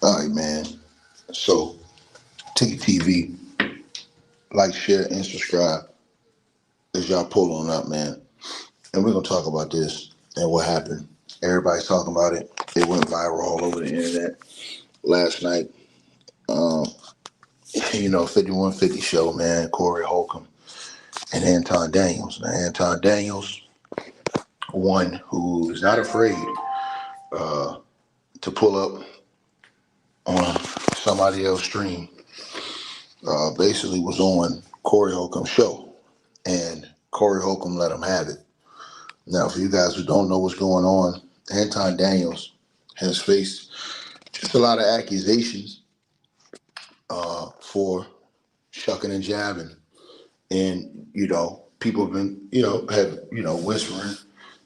All right, man. So, Ticket TV, like, share, and subscribe as y'all pull on up, man. And we're gonna talk about this and what happened. Everybody's talking about it. It went viral all over the internet last night. Um, 5150 show, man. Corey Holcomb and Anton Daniels. Now, Anton Daniels, one who is not afraid uh, to pull up on somebody else's stream, basically was on Corey Holcomb's show, and Corey Holcomb let him have it. Now, for you guys who don't know what's going on, Anton Daniels has faced just a lot of accusations for shucking and jabbing, and people have been whispering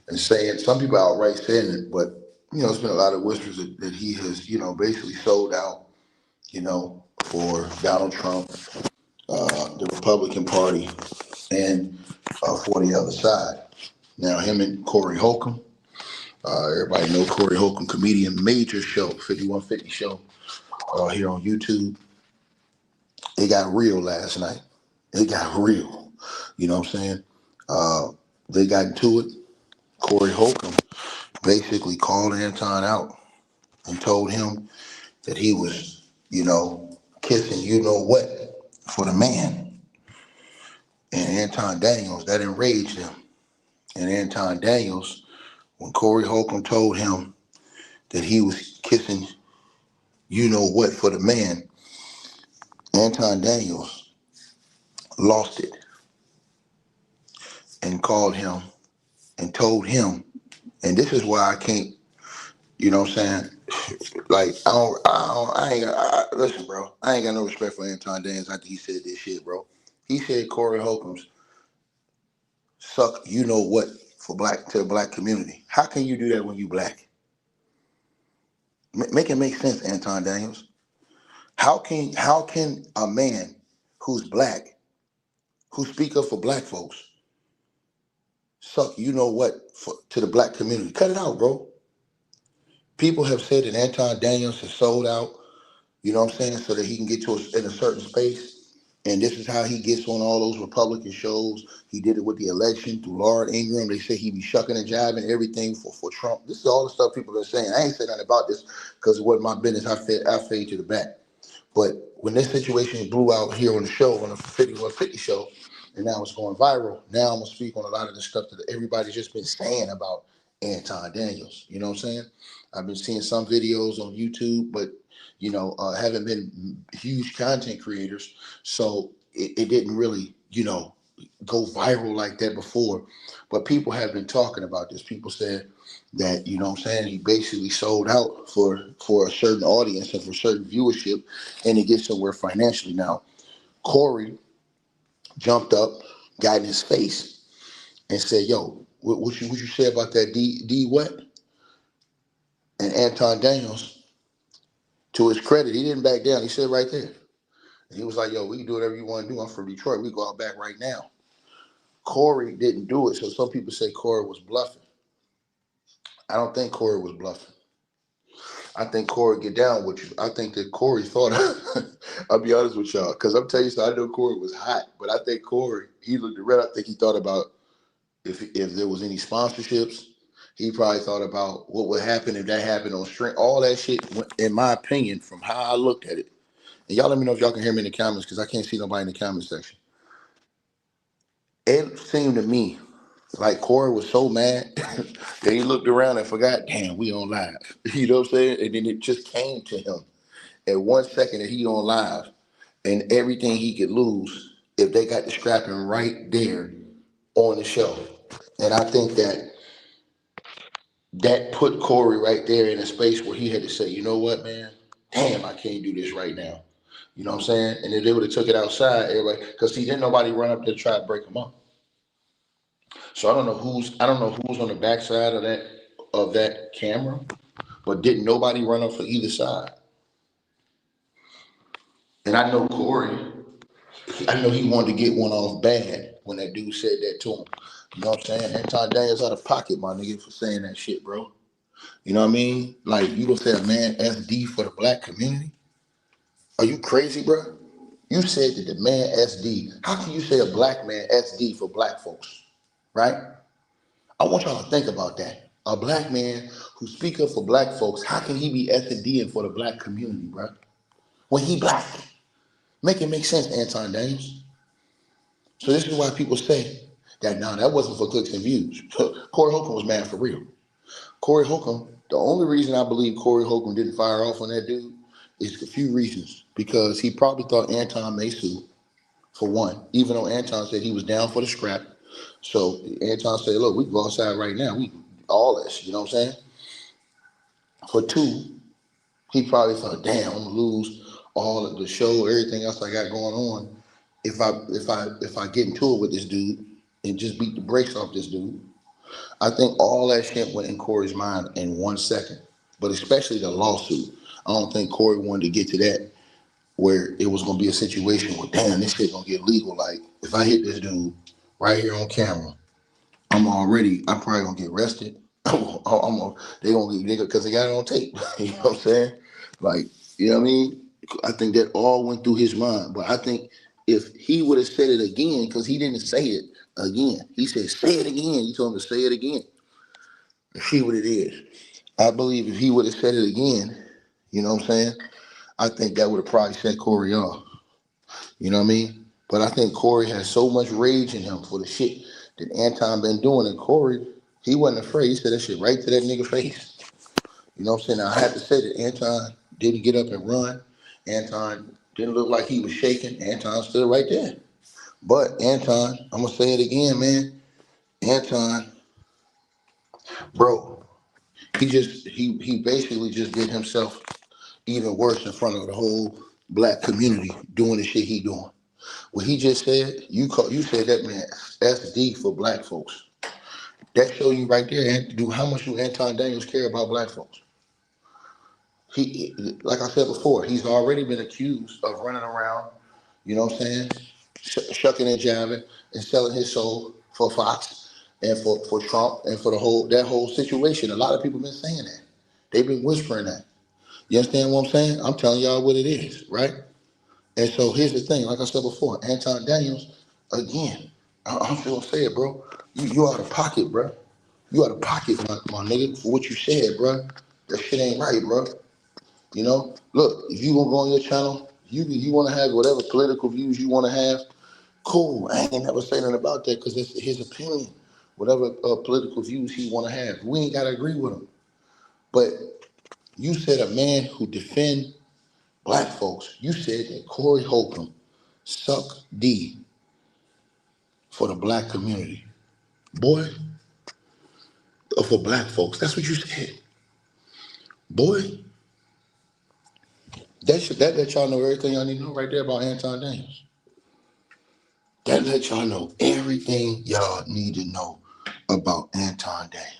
and saying, some people outright saying it, but it's been a lot of whispers that he has basically sold out for Donald Trump, the Republican Party, and for the other side. Now, him and Corey Holcomb, everybody know Corey Holcomb, comedian, major show, 5150 show, here on YouTube. It got real last night. It got real. You know what I'm saying? They got into it. Corey Holcomb basically called Anton out and told him that he was, kissing what for the man. And Anton Daniels, that enraged him. And Anton Daniels, when Corey Holcomb told him that he was kissing what for the man, Anton Daniels lost it and called him and told him, and this is why I can't, you know what I'm saying? Like, listen, bro, I ain't got no respect for Anton Daniels after he said this shit, bro. He said Corey Holcomb's suck, what, for to the black community. How can you do that when you black? Make it make sense, Anton Daniels. How can a man who's black, who speak up for black folks, suck what to the black community? Cut it out, bro. People have said that Anton Daniels has sold out, you know what I'm saying, so that he can get to in a certain space. And this is how he gets on all those Republican shows. He did it with the election through Laura Ingraham. They say he be shucking and jiving everything for Trump. This is all the stuff people are saying. I ain't saying nothing about this because it wasn't my business. I fade to the back. But when this situation blew out here on the show, on the 5150 show, and now it's going viral, now I'm going to speak on a lot of the stuff that everybody's just been saying about Anton Daniels. You know what I'm saying? I've been seeing some videos on YouTube, but haven't been huge content creators, so it didn't really, go viral like that before. But people have been talking about this. People said that, what I'm saying, he basically sold out for a certain audience and for certain viewership, and to get somewhere financially. Now, Corey jumped up, got in his face, and said, "Yo, what you say about that D what?" And Anton Daniels, to his credit, he didn't back down. He said right there. And he was like, "Yo, we can do whatever you want to do. I'm from Detroit. We go out back right now." Corey didn't do it, so some people say Corey was bluffing. I don't think Corey was bluffing. I think Corey get down with you. I think that Corey thought, I'll be honest with y'all, because I'm telling you, so I know Corey was hot, but I think Corey, he looked around, I think he thought about if there was any sponsorships. He probably thought about what would happen if that happened on string. All that shit, in my opinion, from how I looked at it. And y'all let me know if y'all can hear me in the comments, because I can't see nobody in the comment section. It seemed to me like Corey was so mad that he looked around and forgot, damn, we on live. You know what I'm saying? And then it just came to him at 1 second that he on live, and everything he could lose if they got the scrapping right there on the show. And I think that put Corey right there in a space where he had to say, you know what, man? Damn, I can't do this right now. You know what I'm saying? And if they would have took it outside, everybody, because see, didn't nobody run up there to try to break him up. So I don't know who's on the backside of that camera, but didn't nobody run up for either side. And I know Corey, I know he wanted to get one off bad when that dude said that to him. You know what I'm saying? Anton Daniels out of pocket, my nigga, for saying that shit, bro. You know what I mean? Like, you gonna say a man SD for the black community? Are you crazy, bro? You said that the man SD. How can you say a black man SD for black folks? Right? I want y'all to think about that. A black man who speak up for black folks, how can he be SD for the black community, bro? When he black. Make it make sense, Anton Daniels. So this is why people say that, no, that wasn't for clicks and views. Corey Holcomb was mad for real. Corey Holcomb, the only reason I believe Corey Holcomb didn't fire off on that dude is a few reasons. Because he probably thought Anton may sue, for one, even though Anton said he was down for the scrap. So Anton said, look, we can go outside right now. We all this, you know what I'm saying? For two, he probably thought, damn, I'm gonna lose all of the show, everything else I got going on if I get into it with this dude and just beat the brakes off this dude. I think all that shit went in Corey's mind in 1 second, but especially the lawsuit. I don't think Corey wanted to get to that where it was gonna be a situation where, damn, this shit gonna get legal. Like, if I hit this dude right here on camera, I'm probably gonna get arrested. They gonna get, because they got it on tape. You know what I'm saying? Like, you know what I mean? I think that all went through his mind. But I think if he would have said it again, because he didn't say it again, he said, say it again. You told him to say it again. See what it is. I believe if he would have said it again, you know what I'm saying? I think that would have probably set Corey off. You know what I mean? But I think Corey has so much rage in him for the shit that Anton been doing. And Corey, he wasn't afraid. He said that shit right to that nigga face. You know what I'm saying? Now, I have to say that Anton didn't get up and run. Anton didn't look like he was shaking. Anton stood right there. But Anton, I'm going to say it again, man. Anton, bro, he basically just did himself even worse in front of the whole black community doing the shit he doing. What he just said, you said that, man, SD for black folks. That show you right there, how much do Anton Daniels care about black folks? He, like I said before, he's already been accused of running around, you know what I'm saying, shucking and jiving and selling his soul for Fox and for Trump and for that whole situation. A lot of people been saying that. They've been whispering that. You understand what I'm saying? I'm telling y'all what it is, right? And so here's the thing, like I said before, Anton Daniels, again, I'm still gonna say it, bro. You out of pocket, bro. You out of pocket, my nigga, for what you said, bro. That shit ain't right, bro. You know, look, if you gonna go on your channel, you want to have whatever political views you want to have, cool. I ain't never say nothing about that because it's his opinion. Whatever political views he want to have, we ain't gotta agree with him. But you said a man who defend black folks. You said that Corey Holcomb suck D for the black community, boy, or for black folks. That's what you said, boy. That let y'all know everything y'all need to know right there about Anton Daniels. That let y'all know everything y'all need to know about Anton Daniels.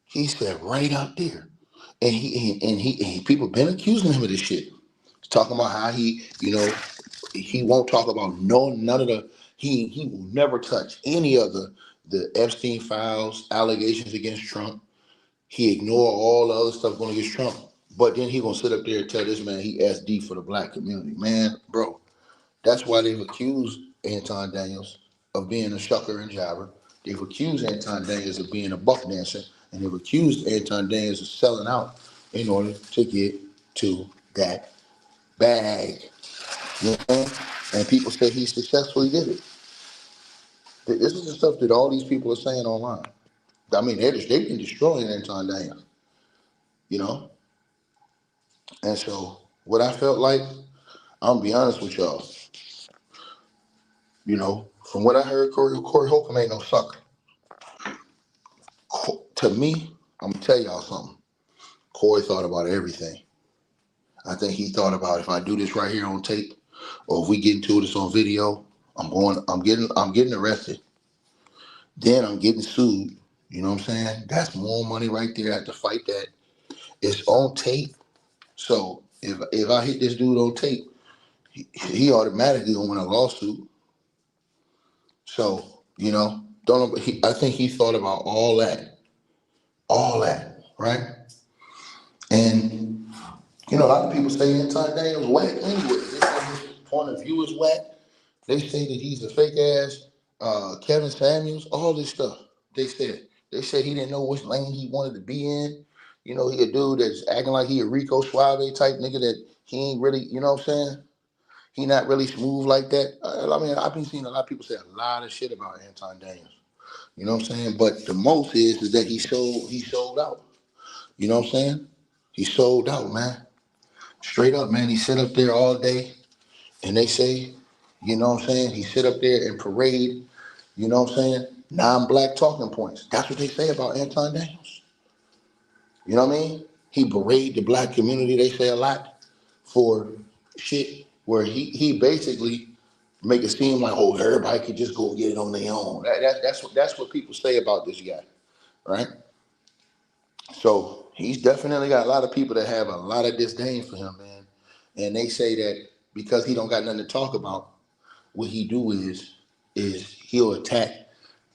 He said right up there. And people been accusing him of this shit. Talking about how he won't talk about none of the he will never touch any of the Epstein files, allegations against Trump. He ignore all the other stuff going against Trump. But then he gonna sit up there and tell this man he SD for the black community. Man, bro, that's why they've accused Anton Daniels of being a shucker and jabber. They've accused Anton Daniels of being a buck dancer, and they've accused Anton Daniels of selling out in order to get to that bag. You know what I'm saying? And people say he successfully did it. This is the stuff that all these people are saying online. I mean, they've been destroying Anton Daniels, you know? And so what I felt like, I'm gonna be honest with y'all, from what I heard, Corey Holcomb ain't no sucker. To me, I'm gonna tell y'all something. Corey thought about everything. I think he thought about, if I do this right here on tape, or if we get into this on video, I'm getting arrested. Then I'm getting sued. You know what I'm saying? That's more money right there. I have to fight that. It's on tape. So if I hit this dude on tape, he automatically gonna win a lawsuit. So, don't I think he thought about all that. all that, right? And a lot of people say Anton Daniels whack anyway. They say his point of view is whack. They say that he's a fake ass Kevin Samuels, all this stuff. They said he didn't know which lane he wanted to be in. He a dude that's acting like he a Rico Suave type nigga that he ain't really, you know what I'm saying? He not really smooth like that. I mean, I've been seeing a lot of people say a lot of shit about Anton Daniels. You know what I'm saying? But the most is that he sold out. You know what I'm saying? He sold out, man. Straight up, man. He sit up there all day and they say, you know what I'm saying? He sit up there and parade, you know what I'm saying? Non-black talking points. That's what they say about Anton Daniels. You know what I mean? He parade the black community, they say a lot, for shit where he basically make it seem like, oh, everybody could just go get it on their own. That's what people say about this guy, right? So he's definitely got a lot of people that have a lot of disdain for him, man. And they say that because he don't got nothing to talk about, what he do is he'll attack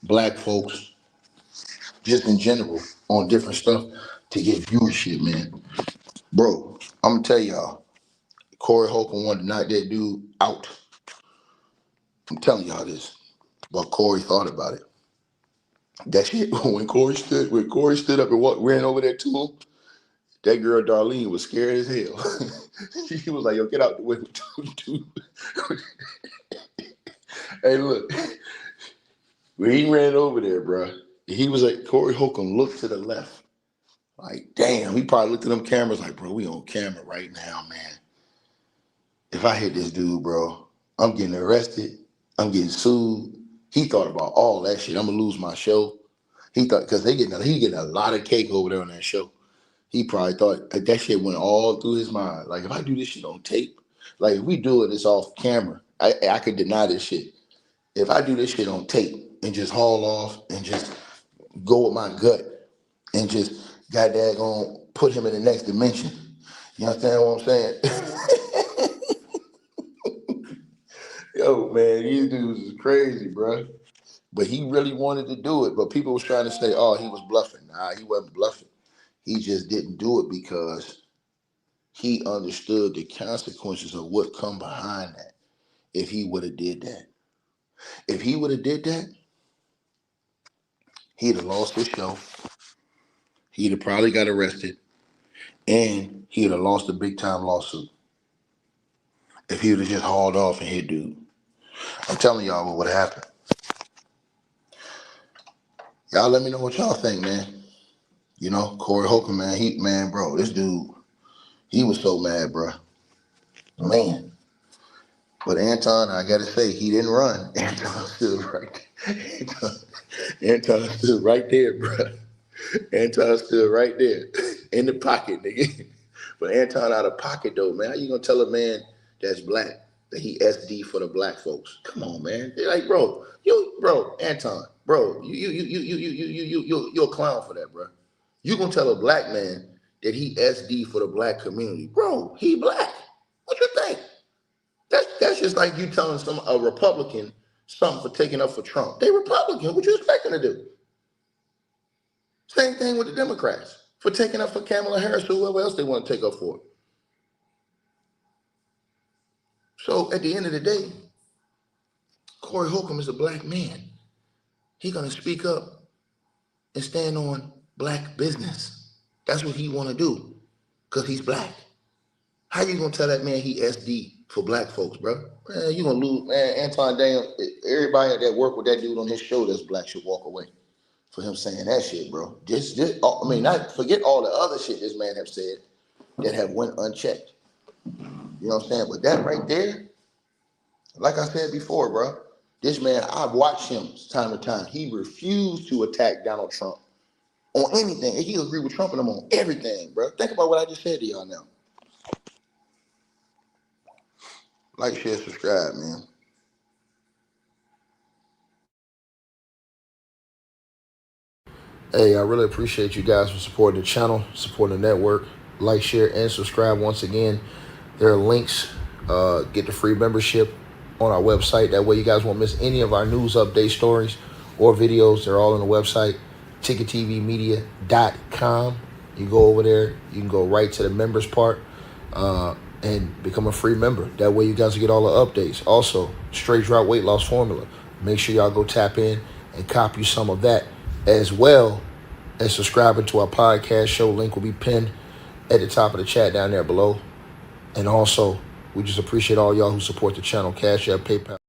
black folks just in general on different stuff to get viewership, man. Bro, I'm gonna tell y'all, Corey Holcomb wanted to knock that dude out. I'm telling y'all this. But Corey thought about it. That shit, when Corey stood up and ran over there to him, that girl Darlene was scared as hell. She was like, yo, get out the way, dude. Hey, look. When he ran over there, bro, he was like, Corey Holcomb looked to the left. Like, damn, he probably looked at them cameras like, bro, we on camera right now, man. If I hit this dude, bro, I'm getting arrested. I'm getting sued. He thought about all that shit. I'm going to lose my show. He thought, because he getting a lot of cake over there on that show. He probably thought that shit went all through his mind. Like, if I do this shit on tape, like, if we do it, it's off camera. I could deny this shit. If I do this shit on tape and just haul off and just go with my gut and just got that gonna put him in the next dimension. You understand what I'm saying? Yo, man, these dudes is crazy, bro. But he really wanted to do it. But people was trying to say, oh, he was bluffing. Nah, he wasn't bluffing. He just didn't do it because he understood the consequences of what come behind that if he would have did that. If he would have did that, he'd have lost his show. He'd have probably got arrested. And he'd have lost a big time lawsuit if he would have just hauled off and hit dude. I'm telling y'all what would have happened. Y'all let me know what y'all think, man. Corey Holcomb, man, bro, this dude, he was so mad, bro. Man. But Anton, I gotta say, he didn't run. Anton stood right there. Anton stood right there, bro. Anton stood right there in the pocket, nigga. But Anton out of pocket though, man. How you gonna tell a man that's black that he SD for the black folks? Come on, man. They're like, Anton, bro, you're a clown for that, bro. You gonna tell a black man that he SD for the black community, bro? He black. What you think? That's just like you telling a Republican something for taking up for Trump. They Republican. What you expect them to do? Same thing with the Democrats for taking up for Kamala Harris or whoever else they want to take up for. So at the end of the day, Corey Holcomb is a black man. He's gonna speak up and stand on black business. That's what he want to do because he's black. How you gonna tell that man he SD for black folks, bro? Man, you gonna lose, man. Anton Daniels, everybody that worked with that dude on his show that's black should walk away for him saying that shit, bro. Not forget all the other shit this man have said that have went unchecked. You know what I'm saying? But that right there, like I said before, bro, this man, I've watched him time to time. He refused to attack Donald Trump on anything. He agreed with Trump and him on everything, bro. Think about what I just said to y'all now. Like, share, subscribe, man. Hey, I really appreciate you guys for supporting the channel, supporting the network. Like, share, and subscribe once again. There are links. Get the free membership on our website. That way you guys won't miss any of our news update stories or videos. They're all on the website. TicketTVmedia.com. You go over there, you can go right to the members part and become a free member. That way you guys will get all the updates. Also, Straight Drop Weight Loss Formula. Make sure y'all go tap in and copy some of that, as well as subscribing to our podcast show. Link will be pinned at the top of the chat down there below. And also, we just appreciate all y'all who support the channel. Cash App, PayPal.